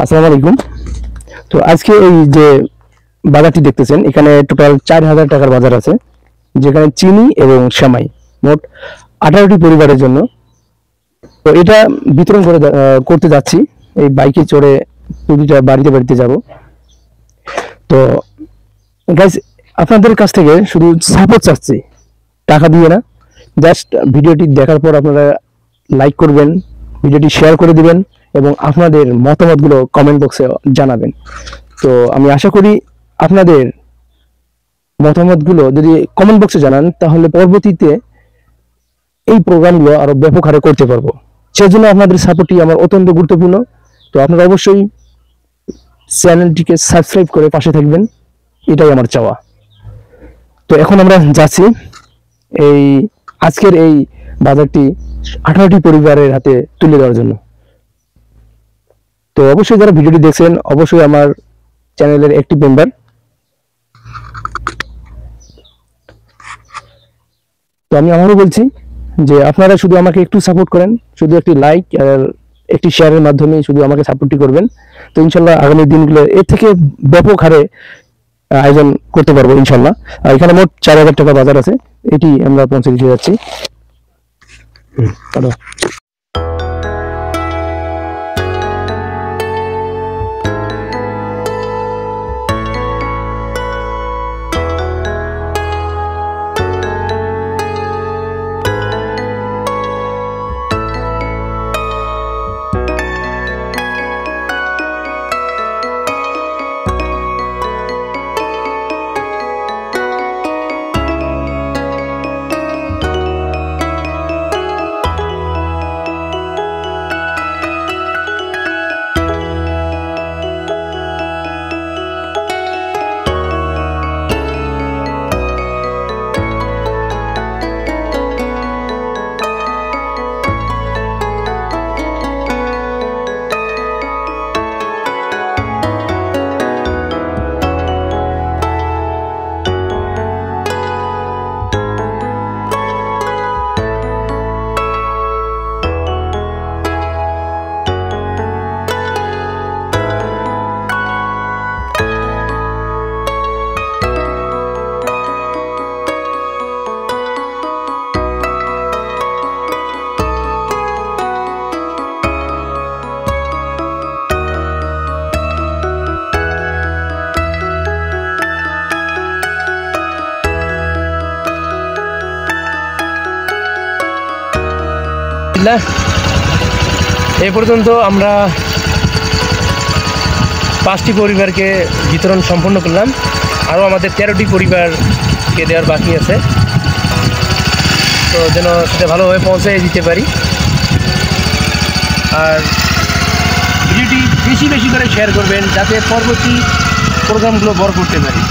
আসসালামু আলাইকুম। তো আজকে এই যে বাজারটি দেখতেছেন, এখানে টোটাল 4000 টাকার বাজার আছে, যেখানে চিনি এবং সেমাই মোট 18টি পরিবারের জন্য। তো এটা বিতরণ করতে যাচ্ছি, এই বাইকে চড়ে প্রতিটা বাড়িতে বাড়িতে যাব। তো গাইস, আপনাদের কাছ থেকে শুধু সাপোর্ট চাচ্ছি, টাকা দিয়ে না। জাস্ট ভিডিওটি দেখার পর আপনারা লাইক করবেন, ভিডিওটি শেয়ার করে দিবেন এবং আপনাদের মতামতগুলো কমেন্ট বক্সে জানাবেন। তো আমি আশা করি আপনাদের মতামতগুলো যদি কমেন্ট বক্সে জানান, তাহলে পরবর্তীতে এই প্রোগ্রামগুলো আরো ব্যাপক হারে করতে পারবো। সেজন্য আপনাদের সাপোর্টই আমার অত্যন্ত গুরুত্বপূর্ণ। তো আপনারা অবশ্যই চ্যানেলটিকে সাবস্ক্রাইব করে পাশে থাকবেন, এটাই আমার চাওয়া। তো এখন আমরা যাচ্ছি এই আজকের এই বাজারটি 18টি পরিবারের হাতে তুলে দেওয়ার জন্য। তো অবশ্যই যারা ভিডিওটি দেখছেন, অবশ্যই আমার চ্যানেলের একটি মেম্বার। তো আমি আমারও বলছি যে আপনারা শুধু আমাকে একটু সাপোর্ট করেন, শুধু একটি লাইক আর একটি শেয়ারের মাধ্যমে শুধু আমাকে সাপোর্টটি করবেন। তো ইনশাল্লাহ আগামী দিনগুলো এর থেকে ব্যাপক হারে আয়োজন করতে পারবো ইনশাল্লাহ। আর এখানে মোট 4000 টাকা বাজার আছে, এটি আমরা পৌঁছে দিতে যাচ্ছি। হ্যালো। এই পর্যন্ত আমরা 5টি পরিবারকে বিতরণ সম্পন্ন করলাম, আরও আমাদের 13টি পরিবারকে দেওয়ার বাকি আছে। তো যেন সেটা ভালোভাবে পৌঁছে দিতে পারি। আর ভিডিওটি বেশি বেশি করে শেয়ার করবেন, যাতে পরবর্তী প্রোগ্রামগুলো বড় করতে পারি।